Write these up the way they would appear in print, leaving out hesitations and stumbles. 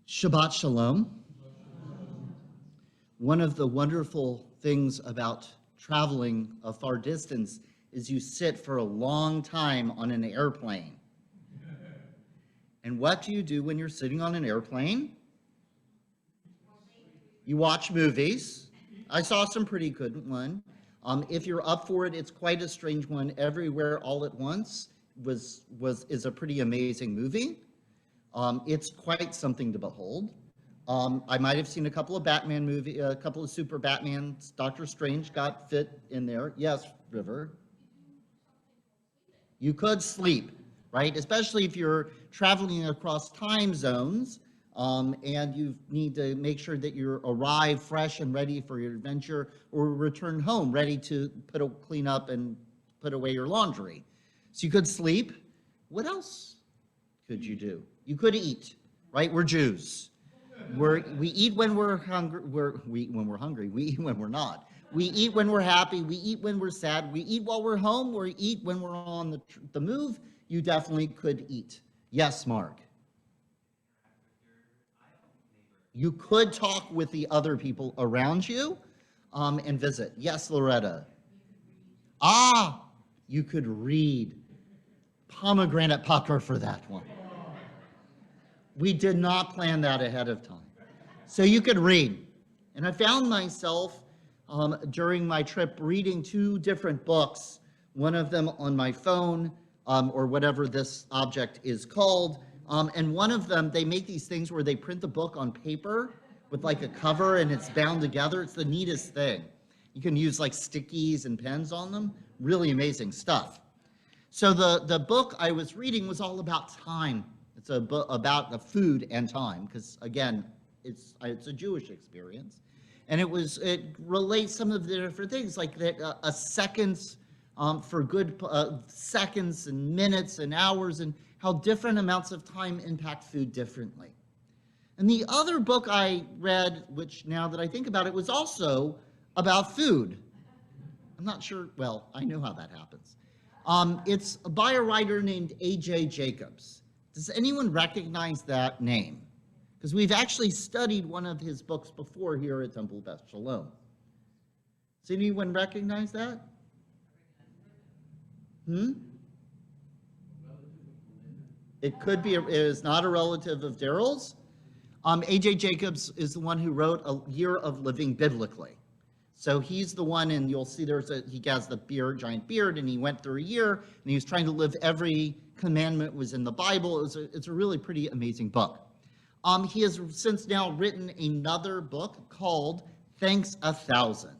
Shabbat Shalom. One of the wonderful things about traveling a far distance is you sit for a long time on an airplane. And what do you do when you're sitting on an airplane? You watch movies. I saw some pretty good one. If you're up for it, it's quite a strange one. Everywhere All at Once is a pretty amazing movie. It's quite something to behold. I might have seen a couple of Batman movies, a couple of super Batmans. Doctor Strange got fit in there. Yes, River. You could sleep, right? Especially if you're traveling across time zones, and you need to make sure that you arrive fresh and ready for your adventure, or return home ready to clean up and put away your laundry. So you could sleep. What else could you do? You could eat, right? We're Jews. We eat when we're hungry. We eat when we're hungry. We eat when we're not. We eat when we're happy. We eat when we're sad. We eat while we're home. We eat when we're on the move. You definitely could eat. Yes, Mark. You could talk with the other people around you and visit. Yes, Loretta. You could read. Pomegranate pucker for that one. We did not plan that ahead of time. So you could read. And I found myself during my trip reading two different books, one of them on my phone or whatever this object is called. And one of them, they make these things where they print the book on paper with like a cover and it's bound together. It's the neatest thing. You can use like stickies and pens on them. Really amazing stuff. So the book I was reading was all about time. It's a book about the food and time, because again, it's a Jewish experience, and it relates some of the different things, like that a seconds for good seconds and minutes and hours, and how different amounts of time impact food differently. And the other book I read, which now that I think about it, was also about food. I'm not sure. Well, I know how that happens. It's by a writer named A.J. Jacobs. Does anyone recognize that name? Because we've actually studied one of his books before here at Temple Beth Shalom. Does anyone recognize that? It could be, it is not a relative of Daryl's. A.J. Jacobs is the one who wrote A Year of Living Biblically. So he's the one, and you'll see he has the giant beard, and he went through a year, and he was trying to live every commandment was in the Bible. It's a really pretty amazing book. He has since now written another book called Thanks 1,000.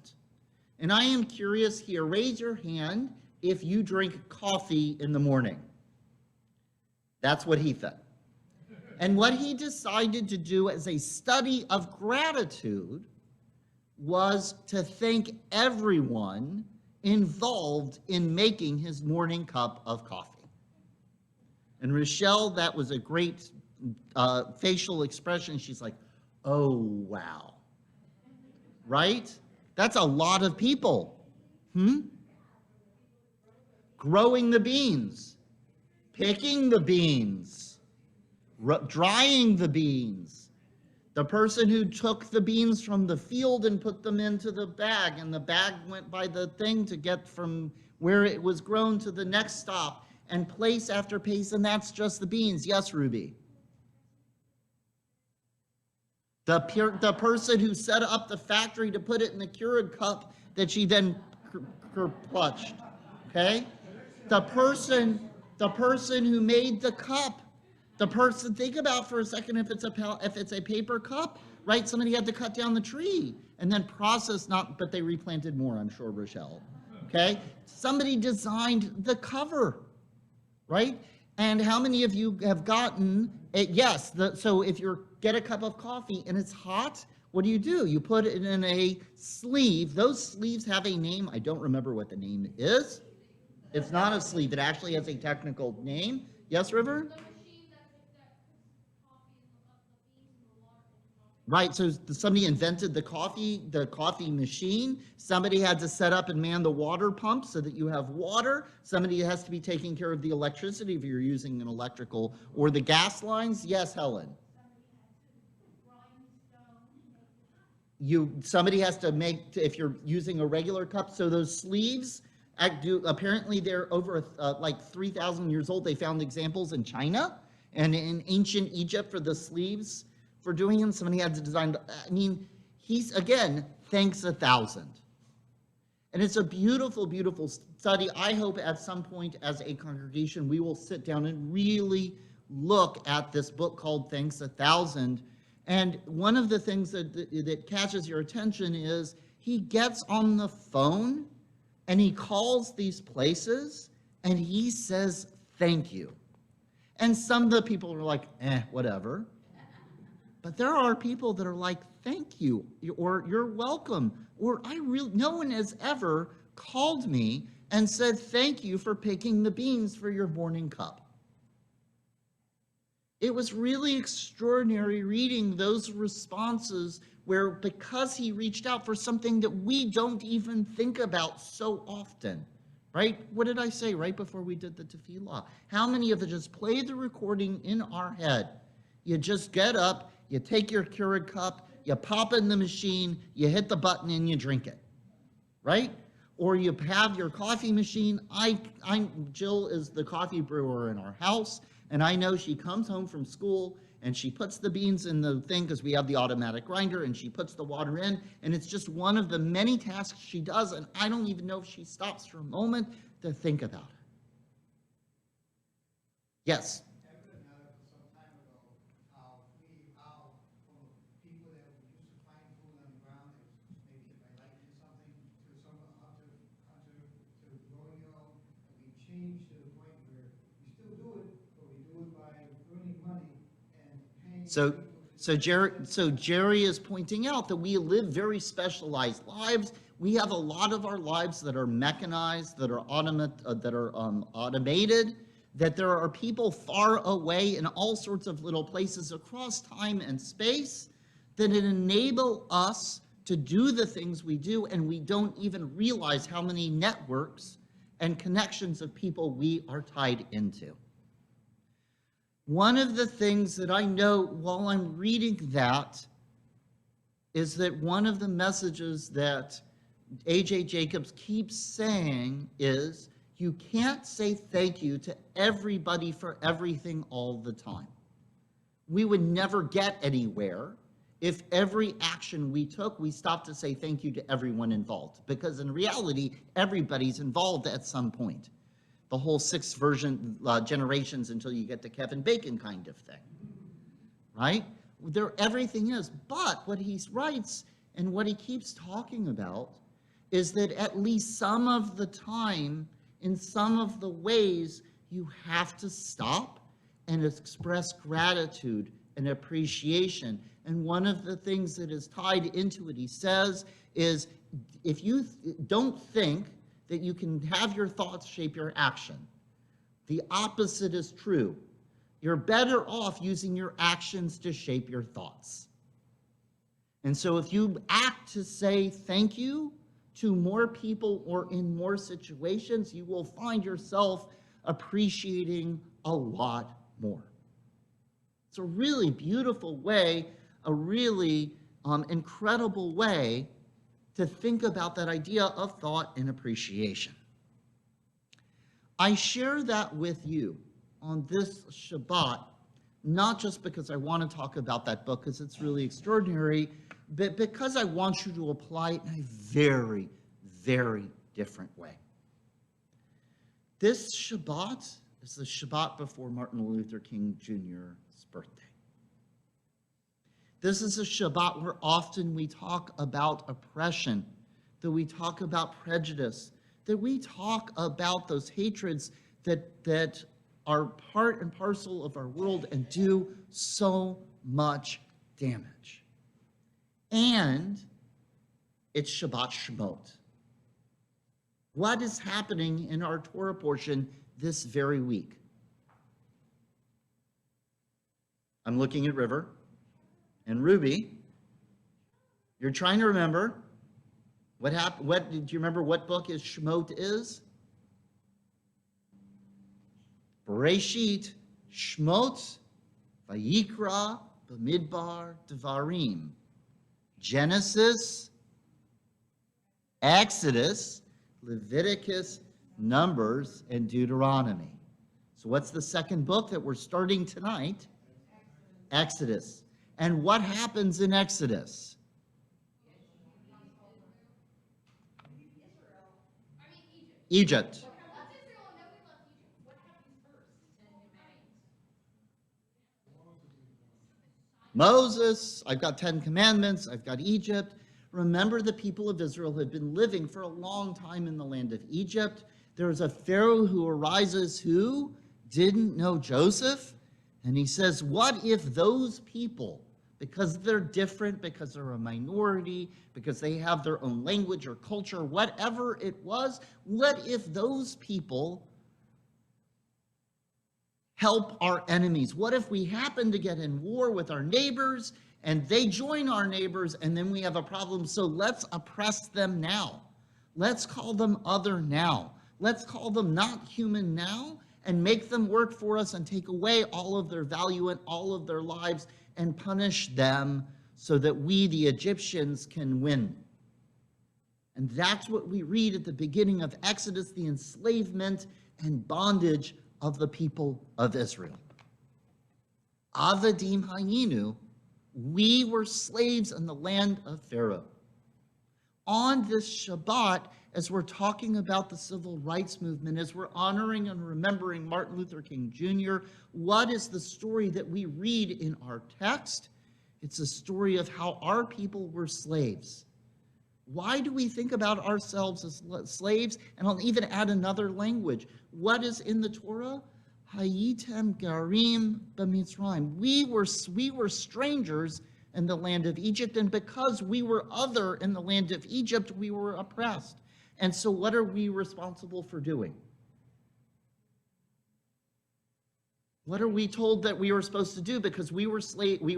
And I am curious here, raise your hand if you drink coffee in the morning. That's what he said. And what he decided to do as a study of gratitude was to thank everyone involved in making his morning cup of coffee. And Rochelle, that was a great facial expression. She's like, oh, wow. Right? That's a lot of people. Growing the beans, picking the beans, drying the beans. The person who took the beans from the field and put them into the bag, and the bag went by the thing to get from where it was grown to the next stop, and place after place, and that's just the beans. Yes, Ruby? The person who set up the factory to put it in the Keurig cup that she then clutched, okay? The person who made the cup, think about for a second if it's a paper cup, right? Somebody had to cut down the tree and then process, but they replanted more, I'm sure, Rochelle, okay? Somebody designed the cover, right? And how many of you have gotten it? Yes, so if you get a cup of coffee and it's hot, what do? You put it in a sleeve. Those sleeves have a name. I don't remember what the name is. It's not a sleeve. It actually has a technical name. Yes, River? Right, so somebody invented the coffee machine. Somebody had to set up and man the water pump so that you have water. Somebody has to be taking care of the electricity if you're using an electrical, or the gas lines. Yes, Helen? somebody has to make, if you're using a regular cup, so those sleeves, apparently they're over like 3,000 years old. They found examples in China and in ancient Egypt for the sleeves for doing them. Somebody had to design, I mean, he's, again, thanks 1,000. And it's a beautiful, beautiful study. I hope at some point as a congregation, we will sit down and really look at this book called Thanks 1,000. And one of the things that catches your attention is he gets on the phone and he calls these places and he says, thank you. And some of the people are like, whatever. But there are people that are like, thank you, or you're welcome, or no one has ever called me and said, thank you for picking the beans for your morning cup. It was really extraordinary reading those responses where, because he reached out for something that we don't even think about so often, right? What did I say right before we did the tefillah? How many of us just play the recording in our head? You just get up, you take your Keurig cup, you pop it in the machine, you hit the button and you drink it, right? Or you have your coffee machine. Jill is the coffee brewer in our house, and I know she comes home from school and she puts the beans in the thing because we have the automatic grinder, and she puts the water in, and it's just one of the many tasks she does, and I don't even know if she stops for a moment to think about it. Yes? So Jerry is pointing out that we live very specialized lives. We have a lot of our lives that are mechanized, that are automated, that there are people far away in all sorts of little places across time and space that enable us to do the things we do, and we don't even realize how many networks and connections of people we are tied into. One of the things that I know while I'm reading that is that one of the messages that A.J. Jacobs keeps saying is, you can't say thank you to everybody for everything all the time. We would never get anywhere if every action we took, we stopped to say thank you to everyone involved, because in reality, everybody's involved at some point. The whole 6 generations until you get to Kevin Bacon kind of thing, right? Everything is. But what he writes and what he keeps talking about is that at least some of the time, in some of the ways, you have to stop and express gratitude and appreciation. And one of the things that is tied into it, he says, is if you don't think that you can have your thoughts shape your action, the opposite is true. You're better off using your actions to shape your thoughts. And so if you act to say thank you to more people or in more situations, you will find yourself appreciating a lot more. It's a really beautiful way, a really incredible way to think about that idea of thought and appreciation. I share that with you on this Shabbat, not just because I want to talk about that book, because it's really extraordinary, but because I want you to apply it in a very, very different way. This Shabbat is the Shabbat before Martin Luther King Jr.'s birthday. This is a Shabbat where often we talk about oppression, that we talk about prejudice, that we talk about those hatreds that are part and parcel of our world and do so much damage. And it's Shabbat Shemot. What is happening in our Torah portion this very week? I'm looking at River and Ruby. You're trying to remember what happened. Do you remember what book is Shemot is? Bereshit, Shemot, Vayikra, Bamidbar, Dvarim. Genesis, Exodus, Leviticus, Numbers, and Deuteronomy. So what's the second book that we're starting tonight? Exodus. And what happens in Exodus? Egypt. Moses, I've got 10 commandments, I've got Egypt. Remember, the people of Israel had been living for a long time in the land of Egypt. There was a Pharaoh who arises who didn't know Joseph. And he says, what if those people, because they're different, because they're a minority, because they have their own language or culture, whatever it was, what if those people help our enemies? What if we happen to get in war with our neighbors and they join our neighbors and then we have a problem? So let's oppress them now. Let's call them other now. Let's call them not human now and make them work for us and take away all of their value and all of their lives and punish them so that we, the Egyptians, can win. And that's what we read at the beginning of Exodus, the enslavement and bondage of the people of Israel. Avadim hayinu, we were slaves in the land of Pharaoh. On this Shabbat, as we're talking about the civil rights movement, as we're honoring and remembering Martin Luther King Jr., what is the story that we read in our text? It's a story of how our people were slaves. Why do we think about ourselves as slaves? And I'll even add another language. What is in the Torah? Hayitem garim b'Mitzrayim. We were strangers in the land of Egypt, and because we were other in the land of Egypt, we were oppressed. And so what are we responsible for doing? What are we told that we were supposed to do? Because we were slaves, we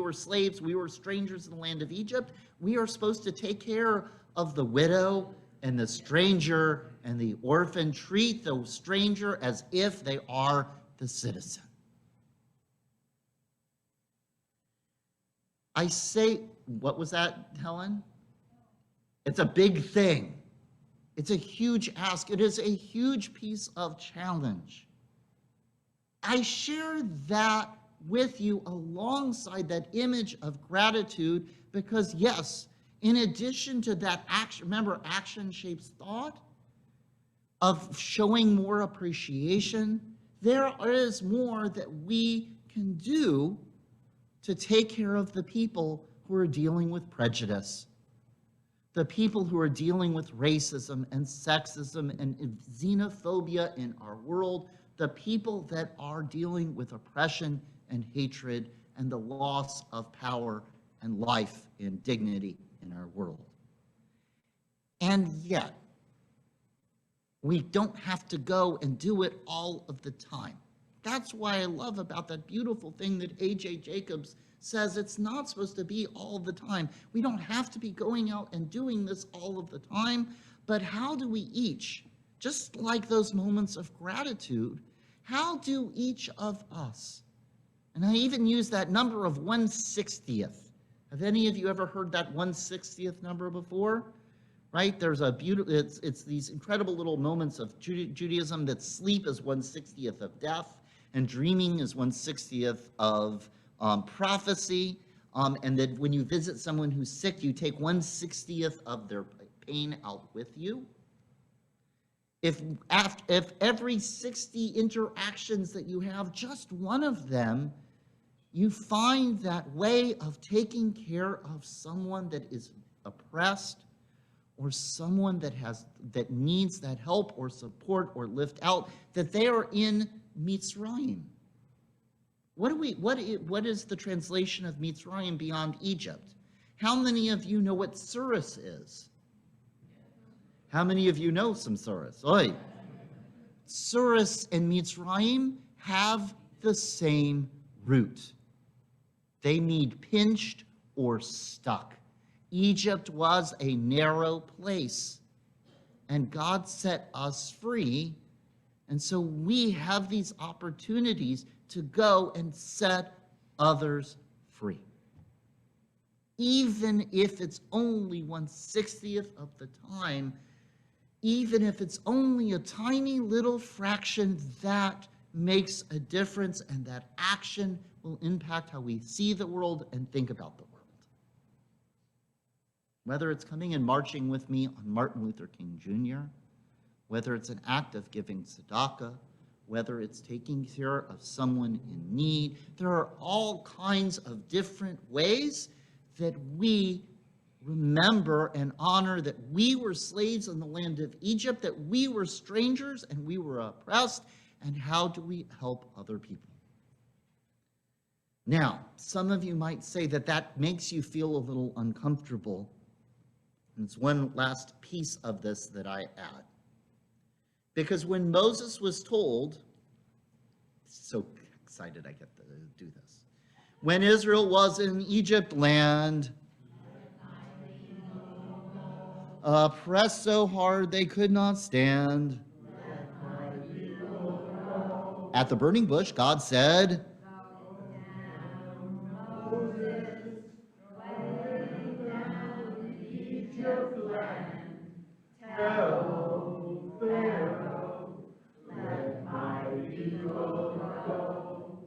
were strangers in the land of Egypt. We are supposed to take care of the widow and the stranger and the orphan. Treat the stranger as if they are the citizen. I say, what was that, Helen? It's a big thing. It's a huge ask. It is a huge piece of challenge. I share that with you alongside that image of gratitude because, yes, in addition to that action, remember, action shapes thought, of showing more appreciation, there is more that we can do to take care of the people who are dealing with prejudice, the people who are dealing with racism and sexism and xenophobia in our world, the people that are dealing with oppression and hatred and the loss of power and life and dignity in our world. And yet, we don't have to go and do it all of the time. That's why I love about that beautiful thing that A.J. Jacobs says it's not supposed to be all the time. We don't have to be going out and doing this all of the time, but how do we each, just like those moments of gratitude, how do each of us, and I even use that number of 1/60th. Have any of you ever heard that 1/60th number before? Right? There's a beautiful, it's these incredible little moments of Judaism that sleep is 1/60th of death, and dreaming is 1/60th of prophecy, and that when you visit someone who's sick, you take 1/60th of their pain out with you. If every 60 interactions that you have, just one of them, you find that way of taking care of someone that is oppressed, or someone that needs that help or support or lift out, that they are in Mitzrayim. What is the translation of Mitzrayim beyond Egypt? How many of you know what Surus is? How many of you know some Surus? Oi. Surus and Mitzrayim have the same root. They mean pinched or stuck. Egypt was a narrow place, and God set us free, and so we have these opportunities to go and set others free. even if it's only 1/60th of the time, even if it's only a tiny little fraction, that makes a difference, and that action will impact how we see the world and think about the world. Whether it's coming and marching with me on Martin Luther King Jr., whether it's an act of giving tzedakah, whether it's taking care of someone in need, there are all kinds of different ways that we remember and honor that we were slaves in the land of Egypt, that we were strangers and we were oppressed, and how do we help other people? Now, some of you might say that that makes you feel a little uncomfortable. And it's one last piece of this that I add. Because when Moses was told, so excited I get to do this. When Israel was in Egypt land, oppressed so hard they could not stand. At the burning bush, God said,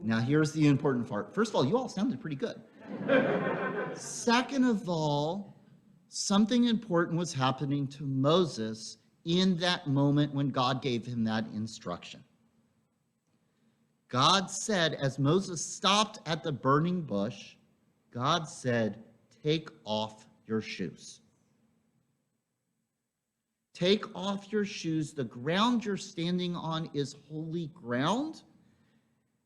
now here's the important part. First of all, you all sounded pretty good. Second of all, something important was happening to Moses in that moment when God gave him that instruction. God said, as Moses stopped at the burning bush, God said, take off your shoes. Take off your shoes. The ground you're standing on is holy ground,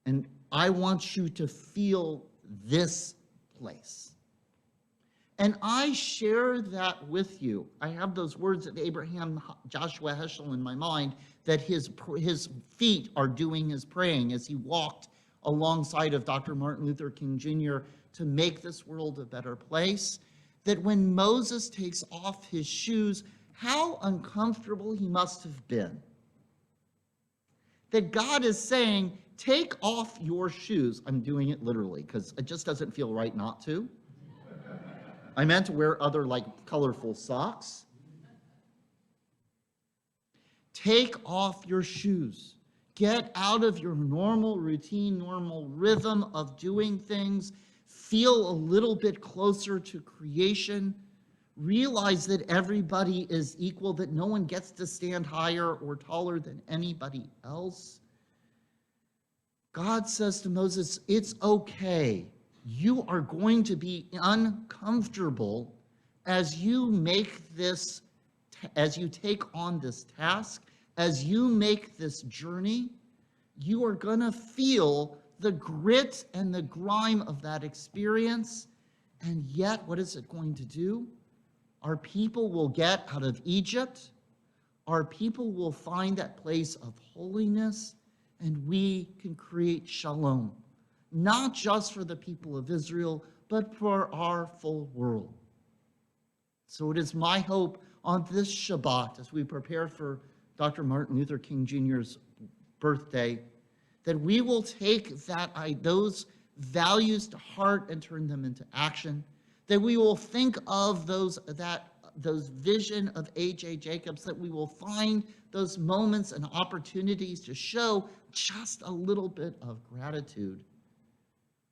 and I want you to feel this place. And I share that with you. I have those words of Abraham Joshua Heschel in my mind, that his feet are doing his praying as he walked alongside of Dr. Martin Luther King Jr. to make this world a better place. That when Moses takes off his shoes, how uncomfortable he must have been. That God is saying, take off your shoes. I'm doing it literally because it just doesn't feel right not to. I meant to wear other colorful socks. Take off your shoes. Get out of your normal routine, normal rhythm of doing things. Feel a little bit closer to creation. Realize that everybody is equal, that no one gets to stand higher or taller than anybody else. God says to Moses, it's okay. You are going to be uncomfortable as you take on this task, as you make this journey. You are going to feel the grit and the grime of that experience. And yet, what is it going to do? Our people will get out of Egypt. Our people will find that place of holiness, and we can create shalom. Not just for the people of Israel, but for our full world. So it is my hope on this Shabbat, as we prepare for Dr. Martin Luther King Jr.'s birthday, that we will take those values to heart and turn them into action, that we will think of those vision of A.J. Jacobs, that we will find those moments and opportunities to show just a little bit of gratitude.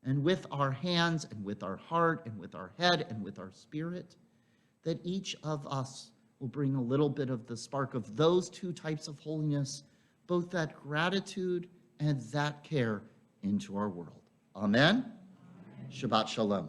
And with our hands and with our heart and with our head and with our spirit, that each of us will bring a little bit of the spark of those two types of holiness, both that gratitude and that care, into our world. Amen? Shabbat Shalom.